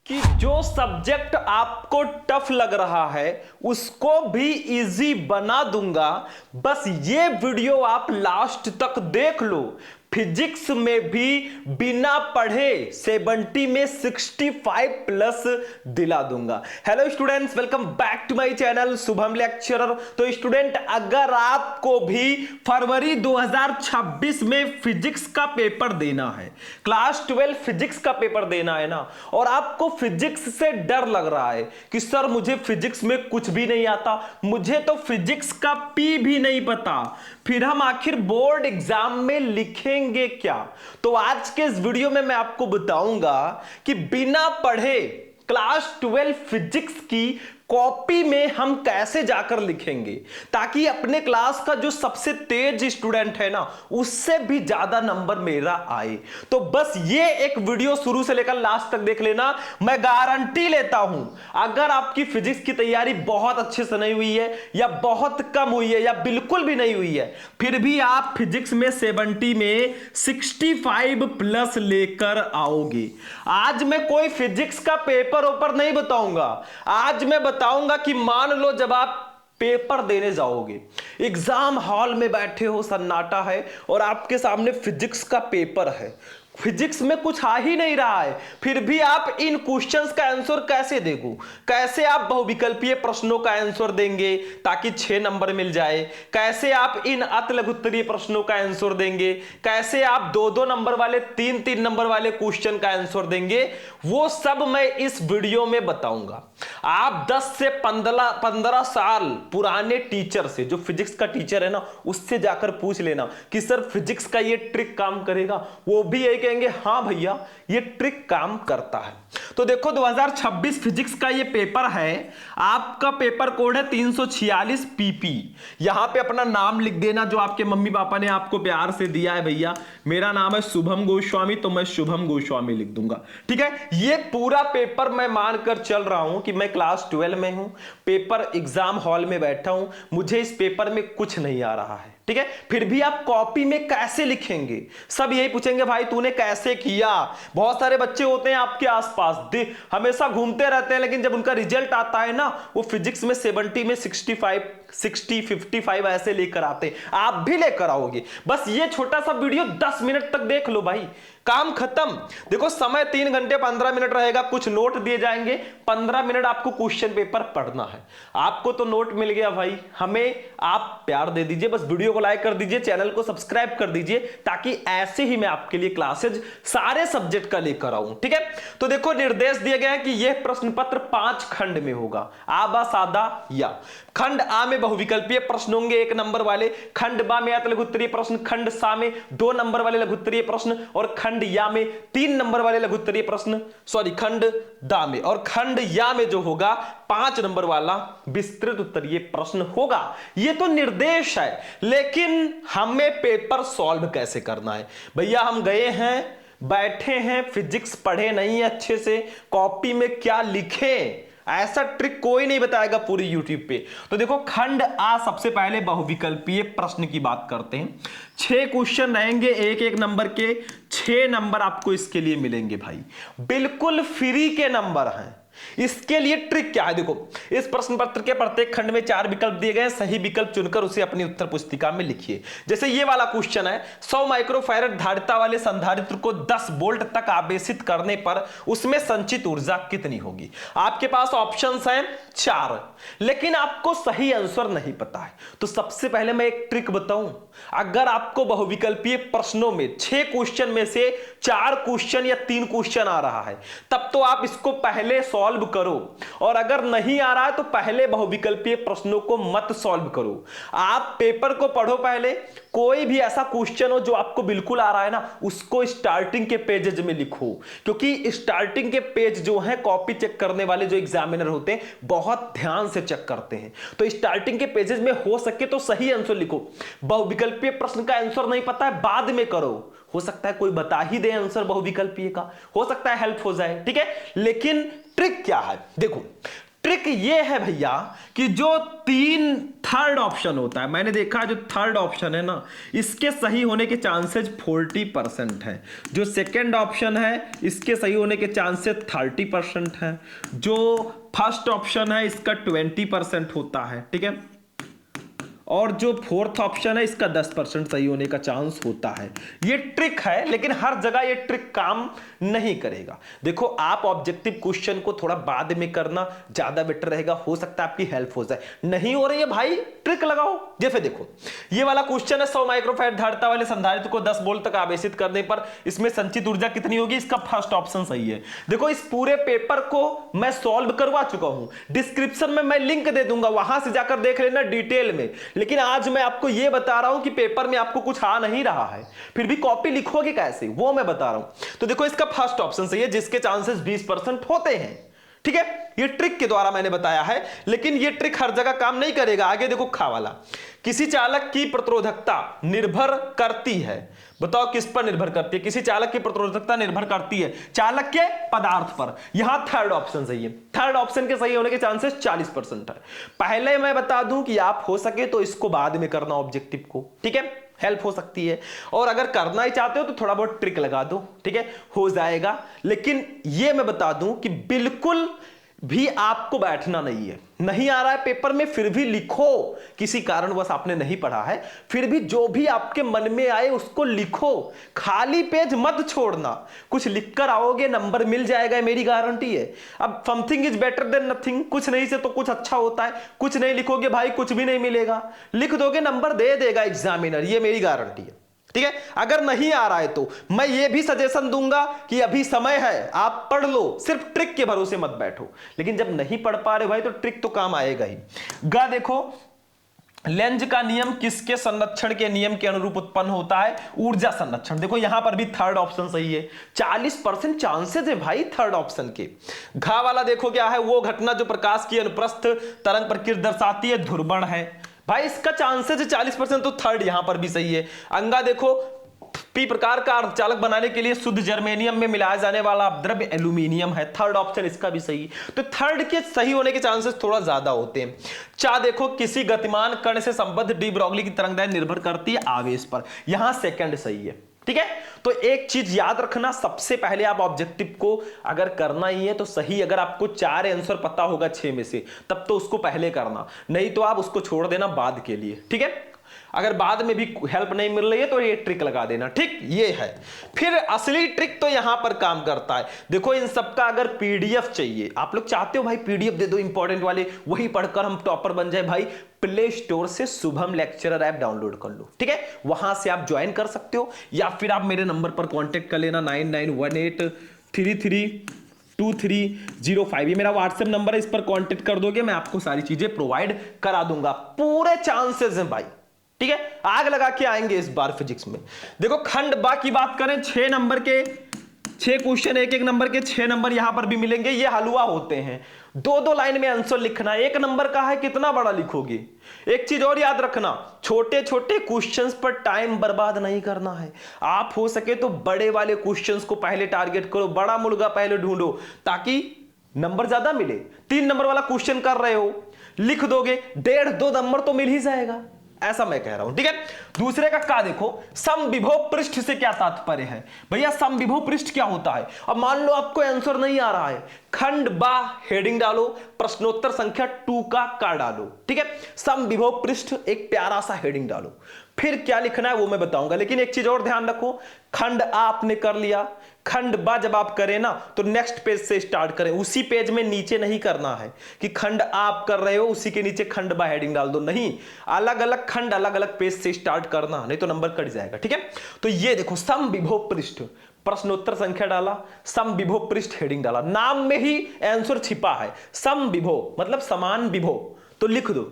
कि जो सब्जेक्ट आपको टफ लग रहा है उसको भी इजी बना दूंगा। बस ये वीडियो आप लास्ट तक देख लो। फिजिक्स में भी बिना पढ़े 70 में 65 प्लस दिला दूंगा। Hello students, welcome back to my channel Shubham lecturer. तो स्टूडेंट, अगर आपको भी फरवरी 2026 में फिजिक्स का पेपर देना है, क्लास 12 फिजिक्स का पेपर देना है ना, और आपको फिजिक्स से डर लग रहा है कि सर मुझे फिजिक्स में कुछ भी नहीं आता, मुझे तो फिजिक्स का पी भी नहीं पता, फिर हम आखिर बोर्ड एग्जाम में लिखेंगे क्या? तो आज के इस वीडियो में मैं आपको बताऊंगा कि बिना पढ़े क्लास 12 फिजिक्स की कॉपी में हम कैसे जाकर लिखेंगे ताकि अपने क्लास का जो सबसे तेज स्टूडेंट है ना उससे भी ज्यादा नंबर मेरा आए। तो बस ये एक वीडियो शुरू से लेकर लास्ट तक देख लेना। मैं गारंटी लेता हूं, अगर आपकी फिजिक्स की तैयारी बहुत अच्छे से नहीं हुई है या बहुत कम हुई है या बिल्कुल भी नहीं हुई है, फिर भी आप फिजिक्स में 70 में 65 प्लस लेकर आओगे। आज मैं कोई फिजिक्स का पेपर ओपर नहीं बताऊंगा। आज मैं बताऊंगा कि मान लो जब आप पेपर देने जाओगे, एग्जाम हॉल में बैठे हो, सन्नाटा है और आपके सामने फिजिक्स का पेपर है, फिजिक्स में कुछ आ ही नहीं रहा है, फिर भी आप इन क्वेश्चंस का आंसर कैसे देंगे? कैसे आप बहुविकल्पीय प्रश्नों का आंसर देंगे ताकि 6 नंबर मिल जाए? कैसे आप इन अतिलघुत्तरीय प्रश्नों का आंसर देंगे? कैसे आप 2-2 नंबर वाले, 3-3 नंबर वाले क्वेश्चन का आंसर देंगे? वो सब मैं इस वीडियो में बताऊंगा। आप 10 से 15 साल पुराने टीचर से, जो फिजिक्स का टीचर है ना, उससे जाकर पूछ लेना कि सर फिजिक्स का ये ट्रिक काम करेगा? वो भी यही कहेंगे हाँ भैया ये ट्रिक काम करता है। तो देखो 2026 फिजिक्स का ये पेपर है, आपका पेपर कोड है 346 पीपी। यहां पे अपना नाम लिख देना जो आपके मम्मी पापा ने आपको प्यार से दिया है। भैया मेरा नाम है शुभम गोस्वामी, तो मैं शुभम गोस्वामी लिख दूंगा। ठीक है, ये पूरा पेपर मैं मानकर चल रहा हूं कि मैं क्लास 12 में हूं, पेपर एग्जाम हॉल में बैठा हूं, मुझे इस पेपर में कुछ नहीं आ रहा है। ठीक है, फिर भी आप कॉपी में कैसे लिखेंगे? सब यही पूछेंगे भाई तूने कैसे किया। बहुत सारे बच्चे होते हैं आपके आसपास, हमेशा घूमते रहते हैं, लेकिन जब उनका रिजल्ट आता है ना, वो फिजिक्स में 70 में 65 60 55 ऐसे लेकर आते हैं। आप भी लेकर आओगे। बस ये छोटा सा वीडियो 10 मिनट तक देख लो भाई, काम खत्म। देखो समय 3 घंटे 15 मिनट रहेगा, कुछ नोट दिए जाएंगे, 15 मिनट आपको क्वेश्चन पेपर पढ़ना है। आपको तो नोट मिल गया भाई, हमें आप प्यार दे दीजिए, बस वीडियो को लाइक कर दीजिए, चैनल को सब्सक्राइब कर दीजिए, ताकि ऐसे ही मैं आपके लिए क्लासेज सारे सब्जेक्ट का लेकर आऊं। ठीक है, तो देखो निर्देश दिए गए हैं कि यह प्रश्न पत्र 5 खंड में होगा, आ बा सादा या। खंड आ में बहुविकल्पीय प्रश्न होंगे 1 नंबर वाले, खंड बा में अतिलघुत्तरीय प्रश्न, खंड सा में 2 नंबर वाले लघुत्तरीय प्रश्न, और खंड या में 3 नंबर वाले लघुत्तरीय प्रश्न, सॉरी खंड दा में, और खंड या में जो होगा 5 नंबर वाला विस्तृत उत्तरीय प्रश्न होगा। ये तो निर्देश है, लेकिन हमें पेपर सॉल्व कैसे करना है? भैया हम गए हैं, बैठे हैं, फिजिक्स पढ़े नहीं अच्छे से, कॉपी में क्या लिखें? ऐसा ट्रिक कोई नहीं बताएगा पूरी यूट्यूब पे। तो देखो खंड आ, सबसे पहले बहुविकल्पीय प्रश्न की बात करते हैं। 6 क्वेश्चन रहेंगे, 1-1 नंबर के, 6 नंबर आपको इसके लिए मिलेंगे भाई, बिल्कुल फ्री के नंबर हैं। इसके लिए ट्रिक क्या है? देखो इस प्रश्न पत्र के प्रत्येक खंड में 4 विकल्प दिए गए हैं, सही विकल्प चुनकर उसे अपनी उत्तर पुस्तिका में लिखिए। जैसे ये वाला क्वेश्चन है, 100 माइक्रोफैरड धारिता वाले संधारित्र को 10 वोल्ट तक आवेशित करने पर उसमें संचित ऊर्जा कितनी होगी? आपके पास ऑप्शंस हैं 4, लेकिन आपको सही आंसर नहीं पता है। तो सबसे पहले मैं एक ट्रिक बताऊं, अगर आपको बहुविकल्पीय प्रश्नों में 6 क्वेश्चन में से 4 क्वेश्चन या 3 क्वेश्चन आ रहा है, तब तो आप इसको पहले सॉल्व करो, और अगर नहीं आ रहा है तो पहले बहुविकल्पीय प्रश्नों को मत सॉल्व करो। आप पेपर को पढ़ो पहले, कोई भी ऐसा क्वेश्चन हो जो आपको बिल्कुल आ रहा है ना, उसको स्टार्टिंग के पेजेस में लिखो, क्योंकि स्टार्टिंग के पेज जो है कॉपी चेक करने वाले जो एग्जामिनर होते हैं बहुत ध्यान से चेक करते हैं। तो स्टार्टिंग के पेजेस में हो सके तो सही आंसर लिखो। बहुविकल्पीय प्रश्न का आंसर नहीं पता है, बाद में करो, हो सकता है कोई बता ही दे आंसर बहुविकल्पीय का, हो सकता है हेल्प हो जाए। ठीक है, लेकिन ट्रिक क्या है? देखो ट्रिक ये है भैया कि जो थर्ड ऑप्शन होता है, मैंने देखा जो थर्ड ऑप्शन है ना, इसके सही होने के चांसेस 40% है। जो सेकंड ऑप्शन है इसके सही होने के चांसेस 30% है। जो फर्स्ट ऑप्शन है इसका 20% होता है, ठीक है। और जो फोर्थ ऑप्शन है इसका 10% सही होने का चांस होता है। ये ट्रिक है, लेकिन हर जगह ये ट्रिक काम नहीं करेगा। देखो, आप ऑब्जेक्टिव क्वेश्चन को थोड़ा बाद में करना ज्यादा बेटर रहेगा, हो सकता है आपकी हेल्प हो जाए। नहीं हो रही है भाई, ट्रिक लगाओ। जैसे देखो, ये वाला क्वेश्चन है 100 माइक्रोफैराड धारिता वाले संधारित्र को 10 वोल्ट तक आवेशित करने पर इसमें संचित ऊर्जा कितनी होगी। इसका फर्स्ट ऑप्शन सही है। देखो, इस पूरे पेपर को मैं सॉल्व करवा चुका हूं, डिस्क्रिप्शन में मैं लिंक दे दूंगा, वहां से जाकर देख लेना डिटेल में। लेकिन आज मैं आपको यह बता रहा हूं कि पेपर में आपको कुछ आ नहीं रहा है, फिर भी कॉपी लिखोगे कैसे, वो मैं बता रहा हूं। तो देखो, इसका फर्स्ट ऑप्शन सही है, जिसके चांसेस 20% होते हैं, ठीक है। ये ट्रिक के द्वारा मैंने बताया है, लेकिन ये ट्रिक हर जगह काम नहीं करेगा। आगे देखो, खा वाला, किसी चालक की प्रतिरोधकता निर्भर करती है, बताओ किस पर निर्भर करती है। किसी चालक की प्रतिरोधकता निर्भर करती है चालक के पदार्थ पर। यहां थर्ड ऑप्शन सही है। थर्ड ऑप्शन के सही होने के चांसेस 40% है। पहले मैं बता दूं कि आप हो सके तो इसको बाद में करना ऑब्जेक्टिव को, ठीक है, हेल्प हो सकती है। और अगर करना ही चाहते हो तो थोड़ा बहुत ट्रिक लगा दो, ठीक है, हो जाएगा। लेकिन यह मैं बता दूं कि बिल्कुल भी आपको बैठना नहीं है। नहीं आ रहा है पेपर में, फिर भी लिखो। किसी कारणवश आपने नहीं पढ़ा है, फिर भी जो भी आपके मन में आए उसको लिखो। खाली पेज मत छोड़ना, कुछ लिखकर आओगे नंबर मिल जाएगा, मेरी गारंटी है। अब something is better than nothing, कुछ नहीं से तो कुछ अच्छा होता है। कुछ नहीं लिखोगे भाई, कुछ भी नहीं मिलेगा। लिख दोगे, नंबर दे देगा एग्जामिनर, ये मेरी गारंटी है, ठीक है। अगर नहीं आ रहा है तो मैं ये भी सजेशन दूंगा कि अभी समय है, आप पढ़ लो, सिर्फ ट्रिक के भरोसे मत बैठो। लेकिन जब नहीं पढ़ पा रहे भाई तो ट्रिक तो काम आएगा ही। गा देखो, लेंज का नियम किसके संरक्षण के नियम के अनुरूप उत्पन्न होता है। ऊर्जा संरक्षण। देखो, यहां पर भी थर्ड ऑप्शन सही है, 40% चांसेस है भाई थर्ड ऑप्शन के। घा वाला देखो क्या है, वो घटना जो प्रकाश की अनुप्रस्थ तरंग प्रकृति दर्शाती है, ध्रुवण है भाई। इसका चांसेस है 40%, तो थर्ड यहां पर भी सही है। अंगा देखो, पी प्रकार का अर्धचालक बनाने के लिए शुद्ध जर्मेनियम में मिलाया जाने वाला द्रव्य एल्यूमिनियम है, थर्ड ऑप्शन इसका भी सही। तो थर्ड के सही होने के चांसेस थोड़ा ज्यादा होते हैं। चा देखो, किसी गतिमान कण से संबद्ध डी ब्रोगली की तरंगदैर्घ्य निर्भर करती है आवेश पर, यहां सेकंड सही है, ठीक है। तो एक चीज याद रखना, सबसे पहले आप ऑब्जेक्टिव को अगर करना ही है तो सही, अगर आपको 4 आंसर पता होगा 6 में से, तब तो उसको पहले करना, नहीं तो आप उसको छोड़ देना बाद के लिए, ठीक है। अगर बाद में भी हेल्प नहीं मिल रही है तो ये ट्रिक लगा देना, ठीक। ये है फिर असली ट्रिक तो यहां पर काम करता है। देखो, इन सबका अगर पीडीएफ चाहिए, आप लोग चाहते हो भाई पीडीएफ दे दो इंपॉर्टेंट वाले, वही पढ़कर हम टॉपर बन जाए भाई, प्ले स्टोर से शुभम लेक्चरर ऐप डाउनलोड कर लो, ठीक है। वहां से आप ज्वाइन कर सकते हो, या फिर आप मेरे नंबर पर कांटेक्ट कर लेना 9918332305। ये मेरा व्हाट्सएप नंबर है, इस पर कांटेक्ट कर दोगे, मैं आपको सारी चीजें प्रोवाइड करा दूंगा। पूरे चांसेस हैं भाई, ठीक है, आग लगा के आएंगे इस बार फिजिक्स में। देखो, खंड बा की बात करें, 6 नंबर के 6 क्वेश्चन, एक नंबर के 6 नंबर यहां पर भी मिलेंगे। ये हलवा होते हैं, 2-2 लाइन में आंसर लिखना, 1 नंबर का है, कितना बड़ा लिखोगे। एक चीज और याद रखना, छोटे छोटे क्वेश्चंस पर टाइम बर्बाद नहीं करना है। आप हो सके तो बड़े वाले क्वेश्चंस को पहले टारगेट करो, बड़ा मुर्गा पहले ढूंढो, ताकि नंबर ज्यादा मिले। 3 नंबर वाला क्वेश्चन कर रहे हो, लिख दोगे, 1.5-2 नंबर तो मिल ही जाएगा, ऐसा मैं कह रहा हूं, ठीक है। दूसरे का देखो, समविभव पृष्ठ से क्या तात्पर्य है। भैया, समविभव पृष्ठ क्या होता है। अब मान लो आपको आंसर नहीं आ रहा है, खंड बा हेडिंग डालो, प्रश्नोत्तर संख्या 2 का डालो, ठीक है। समविभव पृष्ठ एक प्यारा सा हेडिंग डालो, फिर क्या लिखना है वो मैं बताऊंगा। लेकिन एक चीज और ध्यान रखो, खंड आ आपने कर लिया, खंड बा जब आप करें ना तो नेक्स्ट पेज से स्टार्ट करें, उसी पेज में नीचे नहीं करना है कि खंड आप कर रहे हो उसी के नीचे खंड बा हेडिंग डाल दो, नहीं, अलग अलग खंड अलग अलग पेज से स्टार्ट करना, नहीं तो नंबर कट जाएगा, ठीक है। तो ये देखो, समविभव पृष्ठ, प्रश्नोत्तर संख्या डाला, समविभव पृष्ठ हेडिंग डाला, नाम में ही आंसर छिपा है। समविभव मतलब समान विभव, तो लिख दो,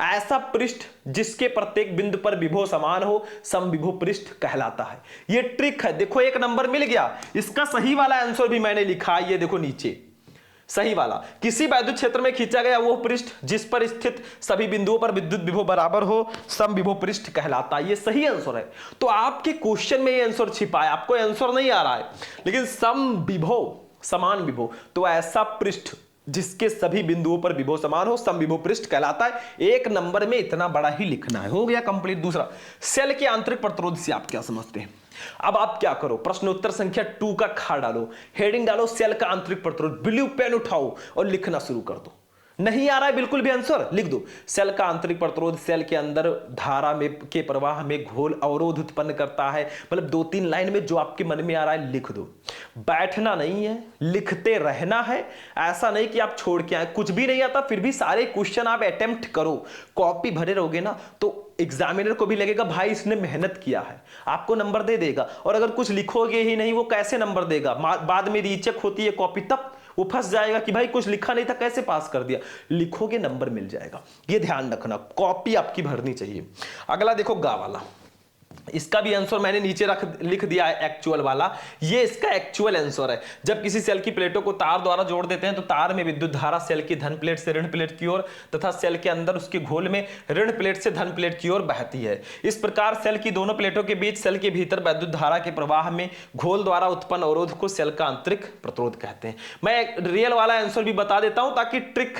ऐसा पृष्ठ जिसके प्रत्येक बिंदु पर विभव समान हो समविभव पृष्ठ कहलाता है। ये ट्रिक है। देखो, 1 नंबर मिल गया, इसका सही वाला आंसर भी मैंने लिखा है, ये देखो नीचे सही वाला। किसी वैद्युत क्षेत्र में खींचा गया वो पृष्ठ जिस पर स्थित सभी बिंदुओं पर विद्युत विभव बराबर हो समविभव पृष्ठ कहलाता है। ये सही आंसर है। तो आपके क्वेश्चन में ये आंसर छिपा है, आपको आंसर नहीं आ रहा है, लेकिन समविभव समान विभव, तो ऐसा पृष्ठ जिसके सभी बिंदुओं पर विभव समान हो, समविभव पृष्ठ कहलाता है। एक नंबर में इतना बड़ा ही लिखना है। हो गया कंप्लीट। दूसरा, सेल के आंतरिक प्रतिरोध से आप क्या समझते हैं? अब आप क्या करो, प्रश्नोत्तर संख्या 2 का खा डालो, हेडिंग डालो सेल का आंतरिक प्रतिरोध, ब्लू पेन उठाओ और लिखना शुरू कर दो। नहीं आ रहा है बिल्कुल भी आंसर, लिख दो सेल का आंतरिक प्रतिरोध सेल के अंदर धारा में के प्रवाह में घोल अवरोध उत्पन्न करता है। मतलब 2-3 लाइन में जो आपके मन में आ रहा है लिख दो। बैठना नहीं है, लिखते रहना है। ऐसा नहीं कि आप छोड़ के आए, कुछ भी नहीं आता फिर भी सारे क्वेश्चन आप अटेम्प्ट करो। कॉपी भरे रहोगे ना तो एग्जामिनर को भी लगेगा भाई इसने मेहनत किया है, आपको नंबर दे देगा। और अगर कुछ लिखोगे ही नहीं वो कैसे नंबर देगा? बाद में रीचेक होती है कॉपी, तब वो फंस जाएगा कि भाई कुछ लिखा नहीं था कैसे पास कर दिया। लिखोगे नंबर मिल जाएगा, ये ध्यान रखना, कॉपी आपकी भरनी चाहिए। अगला देखो गा वाला, इसका भी आंसर मैंने नीचे लिख दिया है एक्चुअल वाला। ये इसका एक्चुअल आंसर है। जब किसी सेल की प्लेटों को तार द्वारा जोड़ देते हैं तो तार में विद्युत धारा सेल की धन प्लेट से ऋण प्लेट की ओर तथा सेल के अंदर उसके घोल में ऋण प्लेट से धन प्लेट की ओर बहती है। इस प्रकार सेल की दोनों प्लेटों के बीच सेल के भीतर विद्युत धारा के प्रवाह में घोल द्वारा उत्पन्न अवरोध को सेल का आंतरिक प्रतिरोध कहते हैं। मैं रियल वाला आंसर भी बता देता हूं ताकि ट्रिक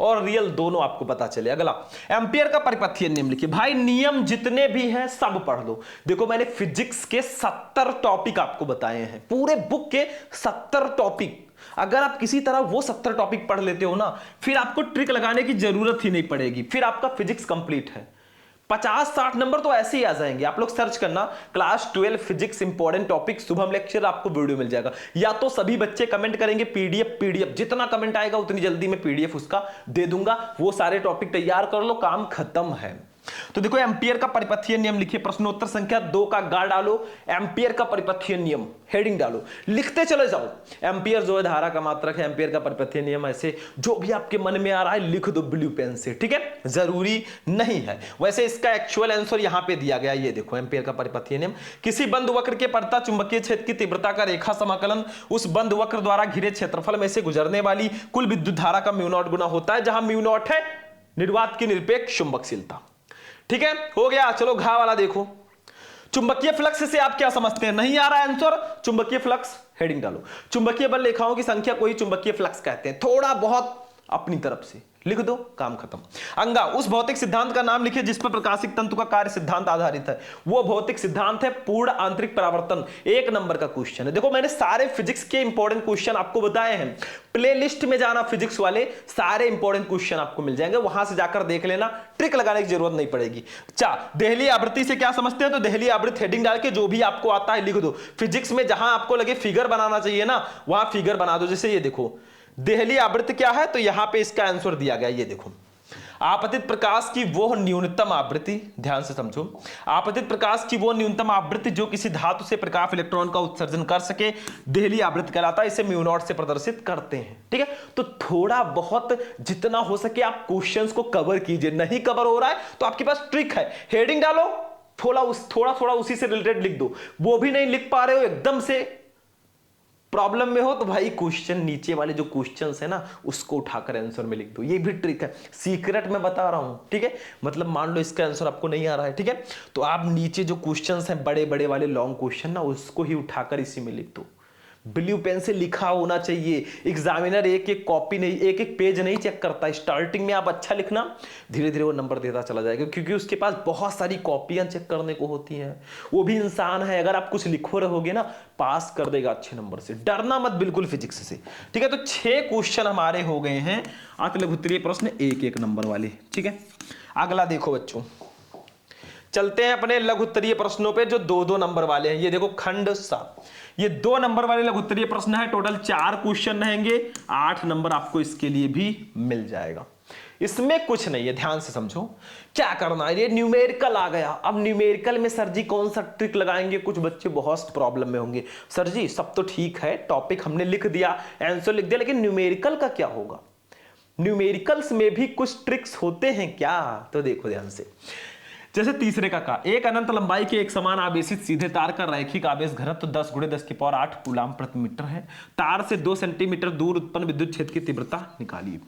और रियल दोनों आपको पता चले। अगला, एम्पियर का परिपथीय नियम लिखिए। भाई नियम जितने भी हैं सब पढ़ लो। देखो मैंने फिजिक्स के 70 टॉपिक आपको बताए हैं, पूरे बुक के 70 टॉपिक। अगर आप किसी तरह वो 70 टॉपिक पढ़ लेते हो ना, फिर आपको ट्रिक लगाने की जरूरत ही नहीं पड़ेगी, फिर आपका फिजिक्स कंप्लीट है। 50-60 नंबर तो ऐसे ही आ जाएंगे। आप लोग सर्च करना class 12 physics important topic Shubham lecture, आपको वीडियो मिल जाएगा। या तो सभी बच्चे कमेंट करेंगे पीडीएफ, जितना कमेंट आएगा उतनी जल्दी मैं पीडीएफ उसका दे दूंगा। वो सारे टॉपिक तैयार कर लो, काम खत्म है। तो देखो एम्पियर का परिपथीय नियम लिखिए। प्रश्नोत्तर संख्या 2 का गा डालो, एम्पियर का परिपथीय नियम, हेडिंग डालो, लिखते चले जाओ। एम्पियर जो है धारा का मात्रक है, एम्पियर का परिपथीय नियम, ऐसे जो भी आपके मन में आ रहा है लिख दो ब्लू पेन से, ठीक है, जरूरी नहीं है। वैसे इसका एक्चुअल आंसर यहां पे दिया गया, ये देखो एम्पियर का परिपथीय नियम। किसी बंद वक्र के पड़ता चुंबकीय क्षेत्र की तीव्रता का रेखा समाकलन उस बंद वक्र द्वारा घिरे क्षेत्रफल में से गुजरने वाली कुल विद्युत धारा का म्यू0 गुना होता है, जहां म्यू0 है निर्वात की निरपेक्ष चुंबकशीलता। ठीक है, हो गया। चलो घा वाला देखो, चुंबकीय फ्लक्स से आप क्या समझते हैं? नहीं आ रहा है आंसर, चुंबकीय फ्लक्स, हेडिंग डालो। चुंबकीय बल रेखाओं की संख्या को ही चुंबकीय फ्लक्स कहते हैं। थोड़ा बहुत अपनी तरफ से लिख दो, काम खत्म। अंगा, उस भौतिक सिद्धांत का नाम लिखिए जिस पर प्रकाशिक तंतु का कार्य सिद्धांत आधारित है। वो भौतिक सिद्धांत है पूर्ण आंतरिक परावर्तन। 1 नंबर का क्वेश्चन है। देखो मैंने सारे फिजिक्स के इंपॉर्टेंट क्वेश्चन आपको बताए हैं। प्लेलिस्ट में जाना, फिजिक्स वाले सारे इंपॉर्टेंट क्वेश्चन आपको मिल जाएंगे, वहां से जाकर देख लेना, ट्रिक लगाने की जरूरत नहीं पड़ेगी। देहली आवृत्ति से क्या समझते हैं? तो देहली आवृत्ति हेडिंग डाल के जो भी आपको आता है लिख दो। फिजिक्स में जहां आपको लगे फिगर बनाना चाहिए ना, वहां फिगर बना दो। जैसे ये देखो देहली आवृत्ति क्या है, तो यहां पे इसका आंसर दिया गया, ये देखो आपतित प्रकाश की वो न्यूनतम आवृत्ति, ध्यान से समझो, आपतित प्रकाश की वो न्यूनतम आवृत्ति जो किसी धातु से प्रकाश इलेक्ट्रॉन का उत्सर्जन कर सके, देहली आवृत्ति कहलाता है। इसे म्यू0 से प्रदर्शित करते हैं। ठीक है, तो थोड़ा बहुत जितना हो सके आप क्वेश्चंस को कवर कीजिए। नहीं कवर हो रहा है तो आपके पास ट्रिक है, हेडिंग डालो, थोड़ा उसी से रिलेटेड लिख दो। वो भी नहीं लिख पा रहे हो, एकदम से प्रॉब्लम में हो, तो भाई क्वेश्चन नीचे वाले जो क्वेश्चंस है ना उसको उठाकर आंसर में लिख दो। ये भी ट्रिक है, सीक्रेट में बता रहा हूं। ठीक है, मतलब मान लो इसका आंसर आपको नहीं आ रहा है, ठीक है, तो आप नीचे जो क्वेश्चंस हैं बड़े बड़े वाले लॉन्ग क्वेश्चन ना, उसको ही उठाकर इसी में लिख दो। ब्लू पेन से लिखा होना चाहिए। एग्जामिनर एक एक कॉपी नहीं, एक एक पेज नहीं चेक करता। स्टार्टिंग में आप अच्छा लिखना, धीरे धीरे वो नंबर देता चला जाएगा, क्योंकि उसके पास बहुत सारी कॉपियां चेक करने को होती हैं। वो भी इंसान है, अगर आप कुछ लिखो रहोगे ना पास कर देगा अच्छे नंबर से। डरना मत बिल्कुल फिजिक्स से। ठीक है, तो 6 क्वेश्चन हमारे हो गए हैं अति लघुत्तरीय प्रश्न 1-1 नंबर वाले। ठीक है, अगला देखो बच्चों, चलते हैं अपने लघुत्तरीय प्रश्नों पे जो 2-2 नंबर वाले हैं। ये देखो खंड 7, ये 2 नंबर वाले लघुत्तरीय प्रश्न है। टोटल 4 क्वेश्चन रहेंगे, 8 नंबर आपको इसके लिए भी मिल जाएगा। इसमें कुछ नहीं है, ध्यान से समझो क्या करना है। ये न्यूमेरिकल आ गया। अब न्यूमेरिकल में सर जी कौन सा ट्रिक लगाएंगे? कुछ बच्चे बहुत प्रॉब्लम में होंगे, सर जी सब तो ठीक है, टॉपिक हमने लिख दिया, आंसर लिख दिया, लेकिन न्यूमेरिकल का क्या होगा? न्यूमेरिकल्स में भी कुछ ट्रिक्स होते हैं क्या? तो देखो ध्यान से, जैसे तीसरे का एक अनंत लंबाई के एक समान आवेशित सीधे तार का रैखिक आवेश घनत्व 10 × 10⁸ कूलाम प्रति मीटर है। तार से 2 सेंटीमीटर दूर उत्पन्न विद्युत क्षेत्र की तीव्रता निकालिए।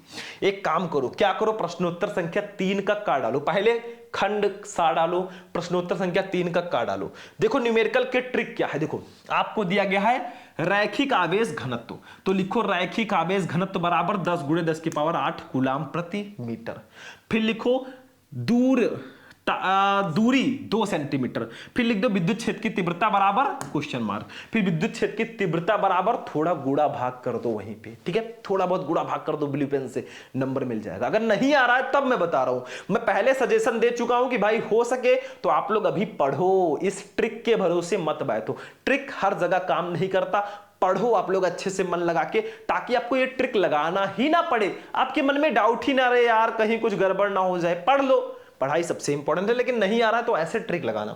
एक काम करो, क्या करो, प्रश्नोत्तर संख्या 3 का डालो, पहले खंड सा डालो, प्रश्नोत्तर संख्या 3 का डालो। देखो न्यूमेरिकल के ट्रिक क्या है, देखो आपको दिया गया है रैखिक आवेश घनत्व, तो लिखो रैखिक आवेश घनत्व बराबर 10 × 10⁸ कूलाम प्रति मीटर। फिर लिखो दूरी 2 सेंटीमीटर, फिर लिख दो विद्युत क्षेत्र की तीव्रता बराबर क्वेश्चन मार्क, फिर विद्युत क्षेत्र की तीव्रता बराबर थोड़ा गुणा भाग कर दो वहीं पे, ठीक है, थोड़ा बहुत गुणा भाग कर दो ब्लू पेन से, नंबर मिल जाएगा। अगर नहीं आ रहा है तब मैं बता रहा हूं, मैं पहले सजेशन दे चुका हूं कि भाई हो सके तो आप लोग अभी पढ़ो, इस ट्रिक के भरोसे मत बैठो। ट्रिक हर जगह काम नहीं करता, पढ़ो आप लोग अच्छे से मन लगा के, ताकि आपको ये ट्रिक लगाना ही ना पड़े, आपके मन में डाउट ही ना रहे यार कहीं कुछ गड़बड़ ना हो जाए। पढ़ लो, पढ़ाई सबसे इंपॉर्टेंट है, लेकिन नहीं आ रहा है तो ऐसे ट्रिक लगाना।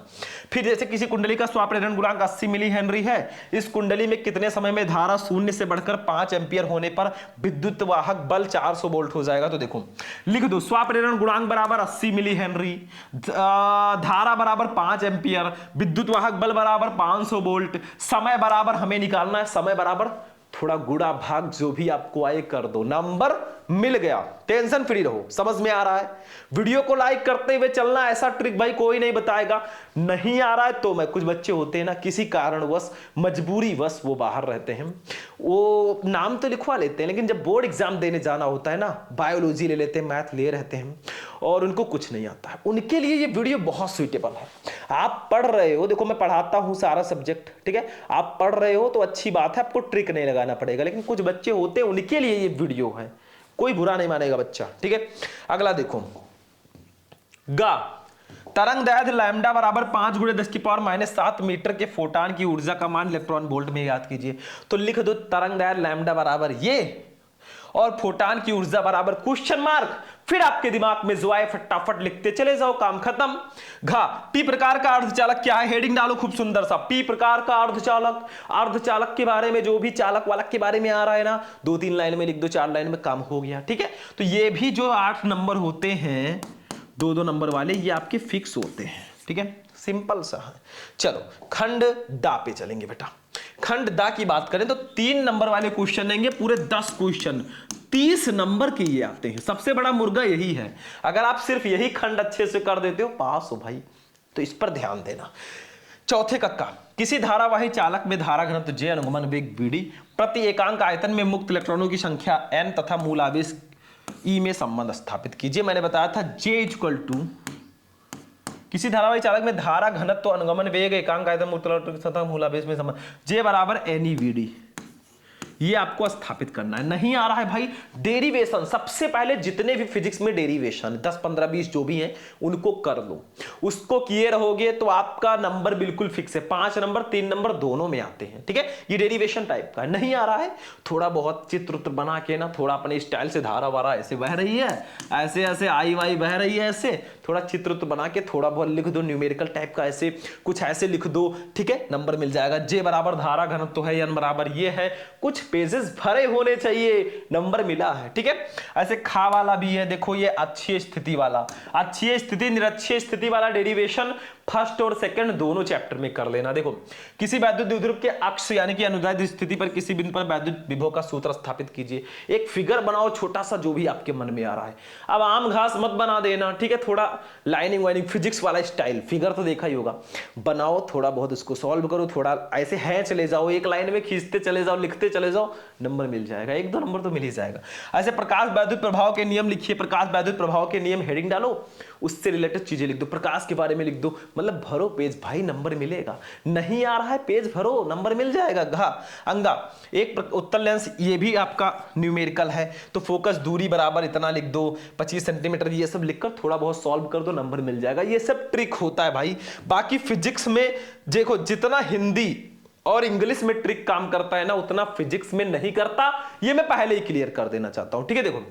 फिर जैसे किसी कुंडली का स्वाप्रेरण गुणांक 80 मिली हेनरी है, इस कुंडली में कितने समय में धारा 0 से बढ़कर 5 एम्पियर होने पर विद्युत वाहक बल 400 वोल्ट हो जाएगा। तो देखो लिख दो स्वाप्रेरण गुणांक बराबर 80 मिली हेनरी, धारा बराबर 5 एम्पियर, विद्युत वाहक बल बराबर 500 वोल्ट, समय बराबर हमें निकालना है, समय बराबर थोड़ा गुणा भाग जो भी आपको आए कर दो, नंबर मिल गया, टेंशन फ्री रहो। समझ में आ रहा है? वीडियो को लाइक करते हुए चलना, ऐसा ट्रिक भाई कोई नहीं बताएगा। नहीं आ रहा है तो मैं, कुछ बच्चे होते हैं ना किसी कारणवश मजबूरीवश वो बाहर रहते हैं, वो नाम तो लिखवा लेते हैं, लेकिन जब बोर्ड एग्जाम देने जाना होता है ना, बायोलॉजी ले लेते हैं, मैथ ले रहते हैं और उनको कुछ नहीं आता है, उनके लिए ये वीडियो बहुत सुइटेबल है। आप पढ़ रहे हो, देखो मैं पढ़ाता हूं सारा सब्जेक्ट, ठीक है, आप पढ़ रहे हो तो अच्छी बात है, आपको ट्रिक नहीं लगाना पड़ेगा, लेकिन कुछ बच्चे होते हैं उनके लिए ये वीडियो है, कोई बुरा नहीं मानेगा बच्चा, ठीक है। अगला देखो, गा तरंग दैर्घ्य लैम्डा बराबर 5 × 10⁻⁻7 मीटर के फोटान की ऊर्जा का मान इलेक्ट्रॉन वोल्ट में याद कीजिए। तो लिख दो तरंग दैर्घ्य लैम्डा बराबर ये और फोटान की ऊर्जा बराबर क्वेश्चन मार्क, फिर आपके दिमाग में जो आए फटाफट लिखते चले जाओ, काम खत्म। घा पी प्रकार का अर्धचालक क्या है, हेडिंग डालो खूब सुंदर सा, पी प्रकार का अर्धचालक। अर्धचालक के बारे में जो भी चालक वालक के बारे में आ रहा है ना, 2-3 लाइन में लिख दो, 4 लाइन में काम हो गया, ठीक है। तो ये भी जो 8 नंबर होते हैं 2-2 नंबर वाले, ये आपके फिक्स होते हैं, ठीक है, सिंपल सा है। चलो खंड दा पे चलेंगे बेटा। खंड दा की बात करें तो 3 नंबर वाले क्वेश्चन देंगे, पूरे 10 क्वेश्चन 30 नंबर के ये आते हैं। सबसे बड़ा मुर्गा यही है, अगर आप सिर्फ यही खंड अच्छे से कर देते हो पास हो भाई, तो इस पर ध्यान देना। चौथे कक्का, किसी धारावाही चालक में धारा घनत्व J, अनुगमन वेग Vd, प्रति एकांक आयतन में मुक्त इलेक्ट्रॉनों की संख्या n तथा मूल आवेश E में संबंध स्थापित कीजिए। मैंने बताया था J = किसी धारावाही चालक में धारा घनत्व, अनुगमन वेग, एकांक आयतन, मुक्त इलेक्ट्रॉनों की संख्या, मूल आवेश में संबंध, J बराबर NeVd, ये आपको स्थापित करना है। नहीं आ रहा है भाई, डेरिवेशन सबसे पहले, जितने भी फिजिक्स में डेरिवेशन 10, 15, 20 जो भी हैं उनको कर लो, उसको किए रहोगे तो आपका नंबर बिल्कुल फिक्स है। 5 नंबर 3 नंबर दोनों में आते हैं, ठीक है। ये डेरिवेशन टाइप का है। नहीं आ रहा है, थोड़ा बहुत चित्र बना के ना, थोड़ा अपने स्टाइल से धारा वारा ऐसे बह रही है, ऐसे ऐसे आई वाई बह रही है, ऐसे थोड़ा चित्र बना के थोड़ा बहुत लिख दो, न्यूमेरिकल टाइप का ऐसे कुछ ऐसे लिख दो, ठीक है, नंबर मिल जाएगा। J बराबर धारा घनत्व है, N बराबर ये है, कुछ पेजेस भरे होने चाहिए, नंबर मिला है, ठीक है। ऐसे खा वाला भी है, देखो ये अच्छी स्थिति वाला, अच्छी स्थिति निरक्षीय स्थिति वाला डेरिवेशन फर्स्ट और सेकंड दोनों चैप्टर में कर लेना। देखो किसी वैद्युत द्विध्रुव के अक्ष यानी कि अनुदैर्ध्य स्थिति पर किसी बिंदु पर वैद्युत विभव का सूत्र स्थापित कीजिए। एक फिगर बनाओ छोटा सा, जो भी आपके मन में आ रहा है। अब आम घास मत बना देना, ठीक है, थोड़ा लाइनिंग वाइनिंग फिजिक्स वाला स्टाइल, फिगर तो देखा ही होगा, बनाओ थोड़ा बहुत, इसको सॉल्व करो, थोड़ा ऐसे है चले जाओ, एक लाइन में खींचते चले जाओ, लिखते चले जाओ, नंबर मिल जाएगा, 1-2 नंबर तो मिल ही जाएगा। ऐसे प्रकाश वैद्युत प्रभाव के नियम लिखिए, प्रकाश वैद्युत प्रभाव के नियम हेडिंग डालो, उससे रिलेटेड चीजें लिख दो, प्रकाश के बारे में लिख दो, मतलब भरो पेज भाई, नंबर मिलेगा। नहीं आ रहा है पेज भरो, नंबर मिल जाएगा। घा अंगा एक उत्तल लेंस, ये भी आपका न्यूमेरिकल है, तो फोकस दूरी बराबर इतना लिख दो, 25 सेंटीमीटर, ये सब लिखकर थोड़ा बहुत सॉल्व कर दो, नंबर मिल जाएगा। ये सब ट्रिक होता है भाई। बाकी फिजिक्स में देखो, जितना हिंदी और इंग्लिश में ट्रिक काम करता है ना, उतना फिजिक्स में नहीं करता, ये मैं पहले ही क्लियर कर देना चाहता हूं, ठीक है। देखो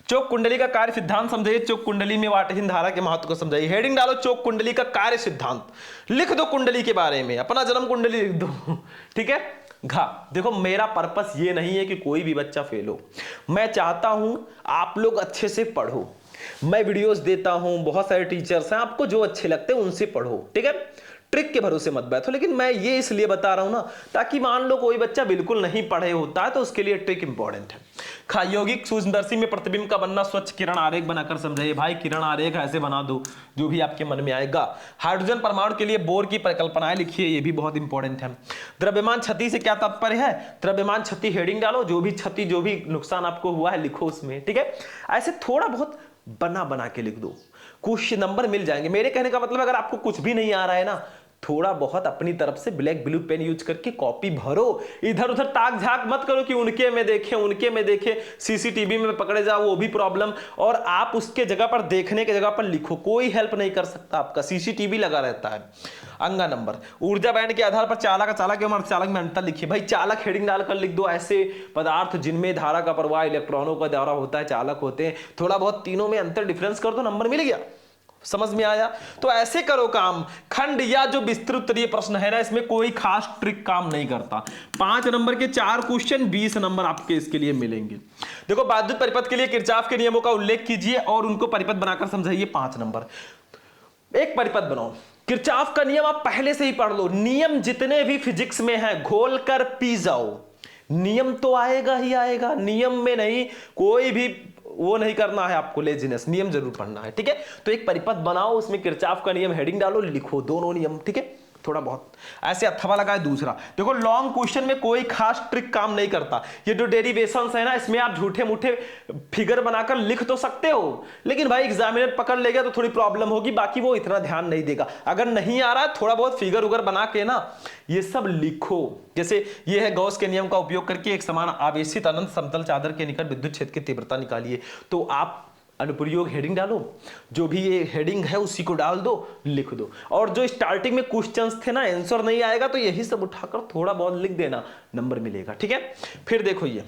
चौक कुंडली का कार्य सिद्धांत समझाइए, चौक कुंडली में वाटहीन धारा के महत्व को समझाइए। हेडिंग डालो चौक कुंडली का कार्य सिद्धांत, लिख दो कुंडली के बारे में, अपना जन्म कुंडली लिख दो, ठीक है। घा। देखो मेरा पर्पस ये नहीं है कि कोई भी बच्चा फेल हो, मैं चाहता हूं आप लोग अच्छे से पढ़ो। मैं वीडियोस देता हूं, बहुत सारे टीचर्स हैं, आपको जो अच्छे लगते हैं उनसे पढ़ो, ठीक है। ट्रिक के भरोसे मत बैठो। लेकिन मैं ये इसलिए बता रहा हूं ना, ताकि मान लो कोई बच्चा बिल्कुल नहीं पढ़े होता है तो उसके लिए ट्रिक इंपॉर्टेंट है। यौगिक सूक्ष्मदर्शी में प्रतिबिंब का बनना स्वच्छ किरण आरेख बनाकर समझाइए। भाई किरण आरेख ऐसे बना दो जो भी आपके मन में आएगा। हाइड्रोजन परमाणु के लिए बोर की परिकल्पनाएं लिखिए, ये भी बहुत इंपॉर्टेंट है। द्रव्यमान क्षति से क्या तात्पर्य है? द्रव्यमान क्षति हेडिंग डालो, जो भी क्षति जो भी नुकसान आपको हुआ है लिखो उसमें, ठीक है। ऐसे थोड़ा बहुत बना बना के लिख दो, कुछ नंबर मिल जाएंगे। मेरे कहने का मतलब अगर आपको कुछ भी नहीं आ रहा है ना, थोड़ा बहुत अपनी तरफ से ब्लैक ब्लू पेन यूज करके कॉपी भरो। इधर उधर ताक झाक मत करो कि उनके में देखे सीसीटीवी में पकड़े जाओ, वो भी प्रॉब्लम। और आप उसके जगह पर देखने के जगह पर लिखो, कोई हेल्प नहीं कर सकता आपका, सीसीटीवी लगा रहता है। अंगा नंबर, ऊर्जा बैंड के आधार पर चालक एवं अर्धचालक में अंतर लिखिए। भाई चालक हेडिंग डालकर लिख दो, ऐसे पदार्थ जिनमें धारा का प्रवाह इलेक्ट्रॉनों का द्वारा होता है चालक होते हैं। थोड़ा बहुत तीनों में अंतर डिफरेंस कर दो, नंबर मिल गया। समझ में आया? तो ऐसे करो काम। खंड या जो विस्तृत उत्तरीय प्रश्न है ना, इसमें कोई खास ट्रिक काम नहीं करता। 5 नंबर के 4 क्वेश्चन, 20 नंबर आपके इसके लिए मिलेंगे। देखो विद्युत परिपथ के लिए किरचॉफ के नियमों का उल्लेख कीजिए और उनको परिपथ बनाकर समझाइए। 5 नंबर, एक परिपथ बनाओ। किरचॉफ का नियम आप पहले से ही पढ़ लो। नियम जितने भी फिजिक्स में हैं घोल कर पी जाओ, नियम तो आएगा ही आएगा। नियम में नहीं कोई भी वो नहीं करना है आपको, लेजीनेस, नियम जरूर पढ़ना है, ठीक है। तो एक परिपथ बनाओ, उसमें किरचॉफ का नियम हेडिंग डालो, लिखो दोनों नियम, ठीक है। थोड़ा बहुत ऐसे अथवा लगाए। दूसरा देखो, लॉन्ग क्वेश्चन में कोई खास ट्रिक काम नहीं करता। ये जो डेरिवेशंस है ना, इसमें आप झूठे मूठे फिगर बनाकर लिख तो सकते हो, लेकिन भाई एग्जामिनर पकड़ लेगा तो थोड़ी प्रॉब्लम होगी, बाकी वो इतना ध्यान नहीं देगा। अगर नहीं आ रहा है, थोड़ा बहुत फिगर उगर बना के ना ये सब लिखो। जैसे ये है, गॉस के नियम का उपयोग करके एक समान आवेशित अनंत समतल चादर के निकट विद्युत क्षेत्र की तीव्रता निकालिए। तो आप अनुप्रयोग हेडिंग डालो, जो भी ये हेडिंग है उसी को डाल दो, लिख दो। और जो स्टार्टिंग में क्वेश्चंस थे ना, आंसर नहीं आएगा तो यही सब उठाकर थोड़ा बहुत लिख देना, नंबर मिलेगा, ठीक है। फिर देखो ये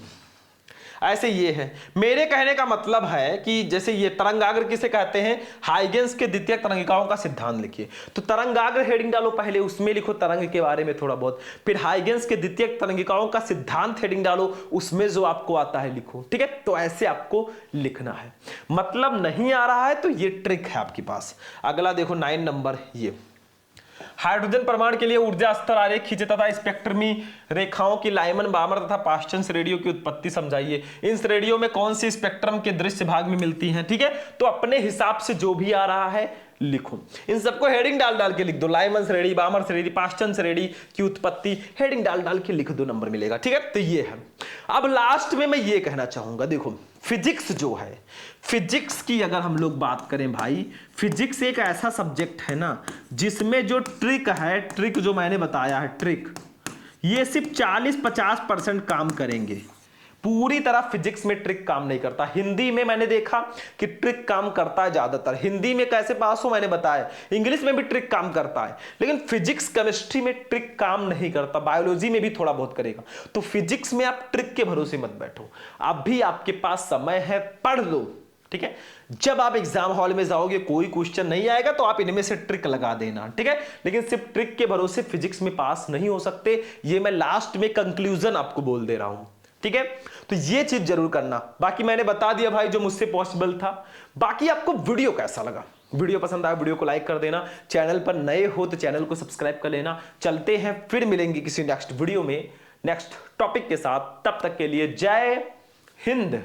ऐसे ये है। मेरे कहने का मतलब है कि जैसे ये तरंगाग्र किसे कहते हैं? हाइगेंस के द्वितीयक तरंगिकाओं का सिद्धांत लिखिए। तो तरंगाग्र हेडिंग डालो, पहले उसमें लिखो तरंग के बारे में थोड़ा बहुत। फिर हाइगेंस के द्वितीयक तरंगिकाओं का सिद्धांत हेडिंग डालो, उसमें जो आपको आता है लिखो, ठीक है। तो ऐसे आपको लिखना है। मतलब नहीं आ रहा है तो ये ट्रिक है आपके पास। अगला देखो 9 नंबर, ये हाइड्रोजन परमाणु के लिए ऊर्जा स्तर आरेख खींचे तथा स्पेक्ट्रमी रेखाओं की लाइमन बामर तथा पास्टन श्रेणियों की उत्पत्ति समझाइए। इन श्रेणियों में कौन सी स्पेक्ट्रम के दृश्य भाग में मिलती हैं, ठीक है। तो अपने हिसाब से जो भी आ रहा है लिखो, इन सबको हेडिंग डाल डाल के लिख दो। लाइमन श्रेणी, बामर श्रेणी, पास्टन श्रेणी की उत्पत्ति हेडिंग डाल डाल के लिख दो, नंबर मिलेगा, ठीक है। तो ये है। अब लास्ट में मैं ये कहना चाहूंगा, देखो फिजिक्स जो है, फिजिक्स की अगर हम लोग बात करें भाई, फिजिक्स एक ऐसा सब्जेक्ट है ना जिसमें जो ट्रिक है, ट्रिक जो मैंने बताया है, ट्रिक ये सिर्फ 40-50% काम करेंगे। पूरी तरह फिजिक्स में ट्रिक काम नहीं करता। हिंदी में मैंने देखा कि ट्रिक काम करता है ज्यादातर। हिंदी में कैसे पास हो मैंने बताया, इंग्लिश में भी ट्रिक काम करता है, लेकिन फिजिक्स केमिस्ट्री में ट्रिक काम नहीं करता। बायोलॉजी में भी थोड़ा बहुत करेगा। तो फिजिक्स में आप ट्रिक के भरोसे मत बैठो, अभी आपके पास समय है, पढ़ लो, ठीक है। जब आप एग्जाम हॉल में जाओगे कोई क्वेश्चन नहीं आएगा तो आप इनमें से ट्रिक लगा देना, ठीक है। लेकिन सिर्फ ट्रिक के भरोसे फिजिक्स में पास नहीं हो सकते, ये मैं लास्ट में कंक्लूजन आपको बोल दे रहा हूं, ठीक है। तो ये चीज जरूर करना। बाकी मैंने बता दिया भाई जो मुझसे पॉसिबल था। बाकी आपको वीडियो कैसा लगा? वीडियो पसंद आया वीडियो को लाइक कर देना, चैनल पर नए हो तो चैनल को सब्सक्राइब कर लेना। चलते हैं, फिर मिलेंगे किसी नेक्स्ट वीडियो में नेक्स्ट टॉपिक के साथ। तब तक के लिए जय हिंद।